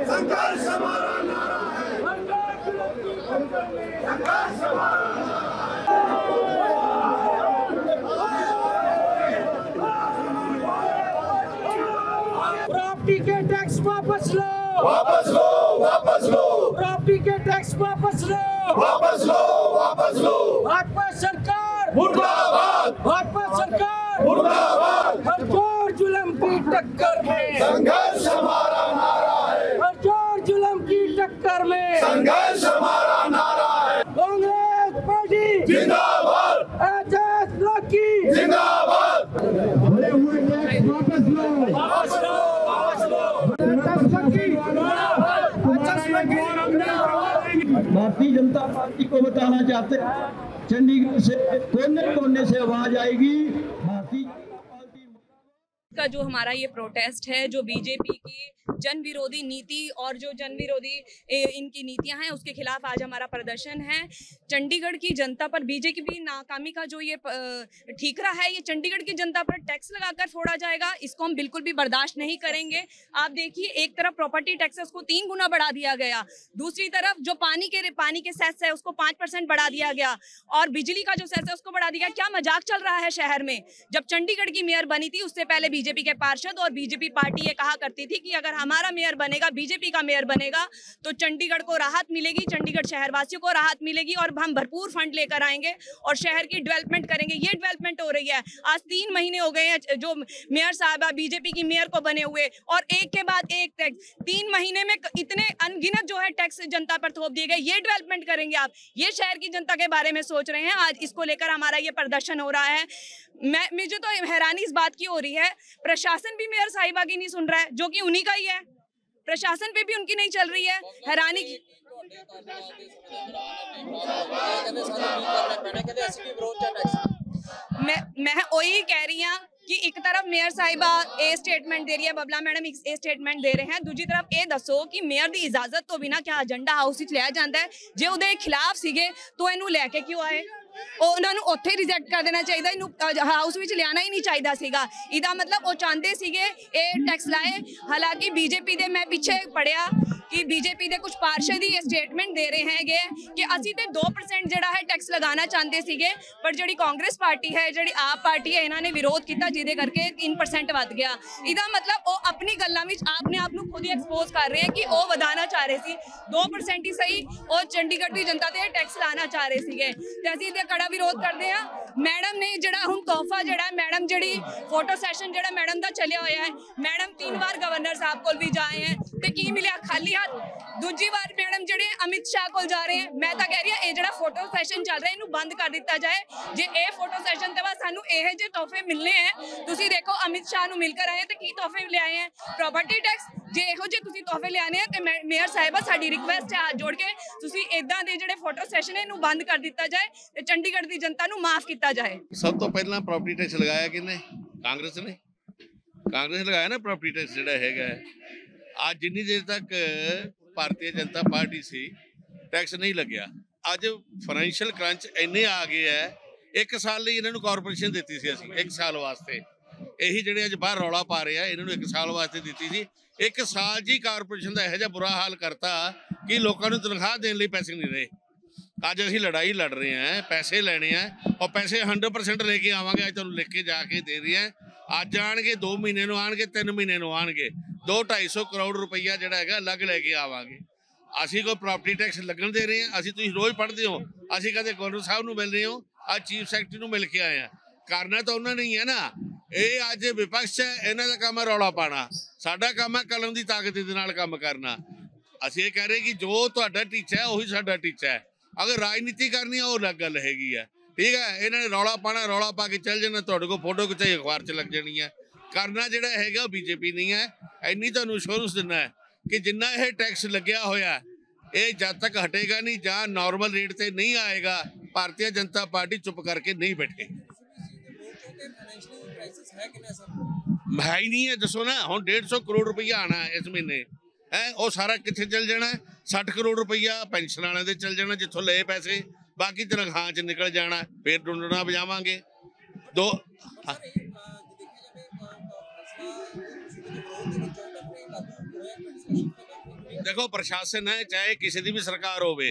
संघर्ष हमारा नारा है, संघर्ष हमारा प्रॉपर्टी के टैक्स वापस लो, वापस लो, वापस लो, प्रॉपर्टी के टैक्स वापस लो, वापस लो, वापस लो। भाजपा सरकार मुर्दाबाद, भाजपा सरकार मुर्दाबाद। हर जोर जुल्म की टक्कर में, संघर्ष हमारा नारा है, हर जोर जुल्म की टक्कर में, संघर्ष हमारा नारा है। कांग्रेस पार्टी जिंदाबाद, एचएस लकी जिंदाबाद। भरे हुए टैक्स वापस लो, वापस लो, वापस लो। भारतीय जनता पार्टी को बताना चाहते हैं, चंडीगढ़ से कोने कोने से आवाज आएगी। भारतीय जनता पार्टी का जो हमारा ये प्रोटेस्ट है, जो बीजेपी की जन विरोधी नीति और जो जन विरोधी इनकी नीतियां हैं उसके खिलाफ आज हमारा प्रदर्शन है। चंडीगढ़ की जनता पर बीजेपी नाकामी का जो ये ठीकरा है, ये चंडीगढ़ की जनता पर टैक्स लगाकर फोड़ा जाएगा, इसको हम बिल्कुल भी बर्दाश्त नहीं करेंगे। आप देखिए, एक तरफ प्रॉपर्टी टैक्सेस को 3 गुना बढ़ा दिया गया, दूसरी तरफ जो पानी के सेस है उसको 5% बढ़ा दिया गया और बिजली का जो सेस है उसको बढ़ा दिया। क्या मजाक चल रहा है शहर में? जब चंडीगढ़ की मेयर बनी थी उससे पहले बीजेपी के पार्षद और बीजेपी पार्टी ये कहा करती थी कि अगर हमारा मेयर बनेगा, बीजेपी का मेयर बनेगा तो चंडीगढ़ को राहत मिलेगी, चंडीगढ़ शहरवासियों को राहत मिलेगी और हम भरपूर फंड लेकर आएंगे और शहर की डेवलपमेंट करेंगे। ये डेवलपमेंट हो रही है। आज 3 महीने हो गए हैं जो मेयर साहबा बीजेपी की मेयर को बने हुए और एक के बाद एक टैक्स 3 महीने में इतने अनगिनत जो है टैक्स जनता पर थोप दिए गए। ये डेवलपमेंट करेंगे आप? ये शहर की जनता के बारे में सोच रहे हैं? आज इसको लेकर हमारा ये प्रदर्शन हो रहा है। मुझे तो हैरानी इस बात की हो रही है, प्रशासन भी मेयर साहिबा की नहीं सुन रहा है, जो कि उन्हीं का ही है। प्रशासन पे भी उनकी नहीं चल रही है। हैरानी की मैं वही कह रही हूँ कि एक तरफ मेयर साहिबा ए स्टेटमेंट दे रही है, बबला मैडम ए स्टेटमेंट दे रहे हैं, दूसरी तरफ ये दसो कि मेयर की इजाजत तो बिना क्या एजेंडा हाउस में लिया जाता है? जे उहदे खिलाफ सीगे तो इनू लैके क्यों आए? उन्होंने उत्थे रिजेक्ट कर देना चाहिए, इनू हाउस में लियाना ही नहीं चाहिए सीगा। इहदा मतलब वो चाहते सीगे ए टैक्स लाए। हालांकि बीजेपी दे मैं पीछे पढ़िया कि बीजेपी दे कुछ पार्षद ही स्टेटमेंट दे रहे हैं कि असी ते 2% जिहड़ा है टैक्स लगाना चाहते सीगे, पर जिहड़ी कांग्रेस पार्टी है, जिहड़ी आप पार्टी है, इन्होंने विरोध किया जिहदे करके 3% वध गया। इहदा मतलब वो अपनी गल्लां विच आपने आप नूं खुद ही एक्सपोज कर रहे हैं कि वो वधाना चाह रहे सी। 2% ही सही और चंडीगढ़ की जनता ते टैक्स लाना चाह रहे सीगे ते असीं ते कड़ा विरोध करते हैं। मैडम ने जिहड़ा हुण तोहफा जिहड़ा मैडम जिहड़ी फोटो सैशन जिहड़ा मैडम दा चलिया होया है, मैडम 3 बार गवर्नर साहब कोल भी जाए हैं ते की मिलिया? खाली हाथ। दूजी बार मैडम जिहड़े अमित शाह कोल जा रहे हैं। मैं तो कह रही हूं, ये जिहड़ा फोटो सैशन चल रहा है इनू बंद कर दिता जाए। जे ये फोटो सैशन ते बाद सानू इहे जे तोहफे मिलने हैं, तुसीं देखो अमित शाह नू मिलकर आए ते की तोहफे ले आए हैं? Property tax. जे इहो जे तुसीं तोहफे ले आने हैं ते मेयर साहिबा साडी रिक्वेस्ट है हाथ जोड़ के तुसीं इदां दे जिहड़े फोटो सैशन इनू बंद कर दिता जाए ते चंडीगढ़ दी जनता नू माफ किया जाए। सब तो पहला प्रॉपर्टी टैक्स लगाया किने? कांग्रेस ने। कांग्रेस लगाया ना प्रॉपर्टी टैक्स जिहड़ा हैगा। आज जिन्नी देर तक भारतीय जनता पार्टी से टैक्स नहीं लग्या, अज फाइनैशियल क्रंच इन्ने आ गए है। 1 साल ਲਈ ਇਹਨਾਂ ਨੂੰ ਕਾਰਪੋਰੇਸ਼ਨ ਦਿੱਤੀ ਸੀ ਅਸੀਂ, 1 ਸਾਲ ਵਾਸਤੇ। ਇਹੀ ਜਿਹੜੇ ਅੱਜ ਬਾਹਰ ਰੌਲਾ ਪਾ ਰਹੇ ਆ, ਇਹਨਾਂ ਨੂੰ 1 ਸਾਲ ਵਾਸਤੇ ਦਿੱਤੀ ਸੀ। 1 ਸਾਲ ਜੀ ਕਾਰਪੋਰੇਸ਼ਨ ਦਾ ਇਹੋ ਜਿਹਾ ਬੁਰਾ ਹਾਲ ਕਰਤਾ ਕਿ ਲੋਕਾਂ ਨੂੰ ਤਨਖਾਹ ਦੇਣ ਲਈ ਪੈਸੇ ਨਹੀਂ ਰਹੇ। ਅੱਜ ਅਸੀਂ ਲੜਾਈ ਲੜ ਰਹੇ ਹਾਂ, ਪੈਸੇ ਲੈਣੇ ਆ और पैसे 100% लेके आवांगे। आज तुहानूं लिख के जाके दे रही है। अज आणगे, 2 महीने ਨੂੰ आणगे, 3 महीने ਨੂੰ आणगे। 200-250 करोड़ रुपया ਜਿਹੜਾ ਹੈਗਾ अलग लेके आवांगे। ਅਸੀਂ कोई प्रॉपर्टी टैक्स लगन दे रहे हैं? ਅਸੀਂ ਤੁਸੀਂ रोज़ पढ़ते हो, ਅਸੀਂ कदे गवर्नर साहब ਨੂੰ मिल रहे हो, आज चीफ सैकटरी ਨੂੰ मिल के आए हैं। करना तो उन्होंने ही है ना। ये अज विपक्ष है, इन्हों का काम है रौला पाना। साडा काम है कलम की ताकत दे नाल काम करना। ਅਸੀਂ ਇਹ ਕਹਿ ਰਹੇ ਕਿ ਜੋ ਤੁਹਾਡਾ ਟੀਚਾ ਹੈ ਉਹੀ ਸਾਡਾ ਟੀਚਾ ਹੈ। ਅਗਰ ਰਾਜਨੀਤੀ ਕਰਨੀ ਹੈ ਉਹ ਅਲੱਗ ਗੱਲ ਹੈਗੀ ਹੈ, ਠੀਕ ਹੈ। ਇਹਨਾਂ ਨੇ ਰੌਲਾ ਪਾਣਾ, ਰੌਲਾ ਪਾ ਕੇ ਚੱਲ ਜਾਣਾ, ਤੁਹਾਡੇ ਕੋਲ ਫੋਟੋ ਖਿਚਾਈ ਅਖਬਾਰ 'ਚ ਲੱਗ ਜਾਣੀ ਹੈ। ਕਰਨਾ ਜਿਹੜਾ ਹੈਗਾ ਉਹ ਬੀਜੇਪੀ ਨਹੀਂ ਹੈ। ਇੰਨੀ ਤੁਹਾਨੂੰ ਅਸ਼ੋਰੈਂਸ ਦਿੰਦਾ ਹੈ ਕਿ ਜਿੰਨਾ ਇਹ ਟੈਕਸ ਲੱਗਿਆ ਹੋਇਆ ਇਹ ਜਦ ਤੱਕ ਹਟੇਗਾ ਨਹੀਂ ਜਾਂ ਨਾਰਮਲ ਰੇਟ ਤੇ ਨਹੀਂ ਆਏਗਾ, ਭਾਰਤੀ ਜਨਤਾ ਪਾਰਟੀ ਚੁੱਪ ਕਰਕੇ ਨਹੀਂ ਬੈਠੇਗੀ। ਹੈ ਹੀ ਨਹੀਂ ਹੈ, ਦੱਸੋ ਨਾ। ਹੁਣ 150 ਕਰੋੜ ਰੁਪਈਆ ਆਣਾ ਇਸ ਮਹੀਨੇ ਹੈ, ਉਹ ਸਾਰਾ ਕਿੱਥੇ ਚਲ ਜਾਣਾ? 60 ਕਰੋੜ ਰੁਪਈਆ ਪੈਨਸ਼ਨ ਵਾਲਿਆਂ ਦੇ ਚਲ ਜਾਣਾ ਜਿੱਥੋਂ ਲਏ ਪੈਸੇ, ਬਾਕੀ ਤਨਖਾਹਾਂ 'ਚ ਨਿਕਲ ਜਾਣਾ। ਫਿਰ ਡੁੰਡਣਾ ਵਜਾਵਾਂਗੇ ਦੋ। देखो प्रशासन है, चाहे किसी की भी सरकार होवे,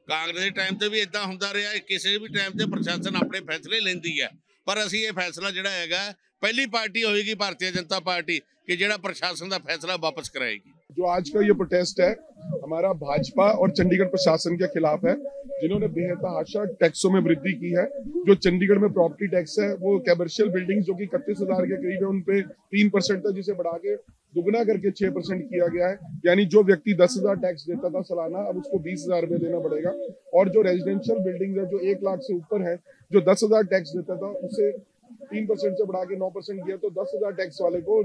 कांग्रेस के टाइम ते भी इदा हुंदा रहा, किसी भी टाइम ते प्रशासन अपने फैसले लेंदी है। पर असी ये फैसला जिहड़ा हैगा पहली पार्टी होएगी भारतीय जनता पार्टी कि जिहड़ा प्रशासन का फैसला वापस कराएगी। जो आज का ये प्रोटेस्ट है हमारा भाजपा और चंडीगढ़ प्रशासन के खिलाफ है, जिन्होंने बेतहाशा टैक्सों में वृद्धि की है। जो चंडीगढ़ में प्रॉपर्टी टैक्स है वो कमर्शियल बिल्डिंग जो कि 31,000 के करीब है उन पे 3% था, जिसे बढ़ा के दुगना करके 6% किया गया है। यानी जो व्यक्ति 10,000 टैक्स देता था सालाना, अब उसको 20,000 रुपये देना पड़ेगा। और जो रेजिडेंशियल बिल्डिंग है जो 1 लाख से ऊपर है, जो 10,000 टैक्स देता था उसे 3% से बढ़ा के 9% किया, तो 10,000 टैक्स वाले को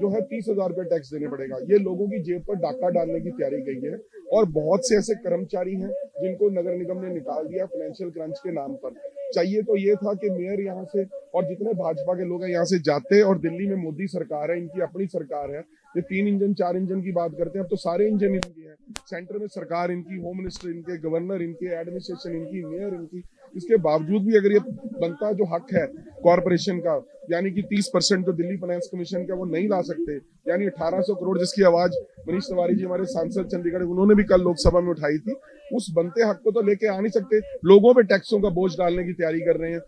जो है 30,000 रुपये टैक्स देने पड़ेगा। ये लोगों की जेब पर डाका डालने की तैयारी गई है। और बहुत से ऐसे कर्मचारी हैं जिनको नगर निगम ने निकाल दिया फाइनेंशियल क्रंच के नाम पर। चाहिए तो ये था कि मेयर यहाँ से और जितने भाजपा के लोग हैं यहाँ से जाते, और दिल्ली में मोदी सरकार है, इनकी अपनी सरकार है। ये 3 इंजन 4 इंजन की बात करते हैं, अब तो सारे इंजन इनके हैं। सेंटर में सरकार इनकी, होम मिनिस्टर इनके, गवर्नर इनके, एडमिनिस्ट्रेशन इनकी, मेयर इनकी। इसके बावजूद भी अगर ये बनता जो हक है कॉर्पोरेशन का, यानी कि 30% जो दिल्ली फाइनेंस कमीशन का वो नहीं ला सकते, यानी 1800 करोड़ जिसकी आवाज मनीष तिवारी जी हमारे सांसद चंडीगढ़ उन्होंने भी कल लोकसभा में उठाई थी, उस बनते हक को तो लेके आ नहीं सकते। लोगों पे टैक्सों का बोझ डालने की तैयारी कर रहे हैं,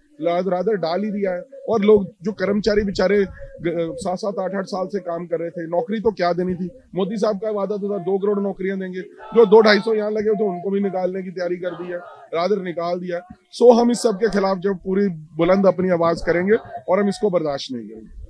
रादर डाल ही दिया है। और लोग जो कर्मचारी बेचारे 7-7, 8-8 साल से काम कर रहे थे, नौकरी तो क्या देनी थी। मोदी साहब का वादा तो था 2 करोड़ नौकरियां देंगे, जो 2-250 यहाँ लगे तो उनको भी निकालने की तैयारी कर दी है, रादर निकाल दिया। सो हम इस सब के खिलाफ जब पूरी बुलंद अपनी आवाज करेंगे और हम इसको बर्दाश्त नहीं करेंगे।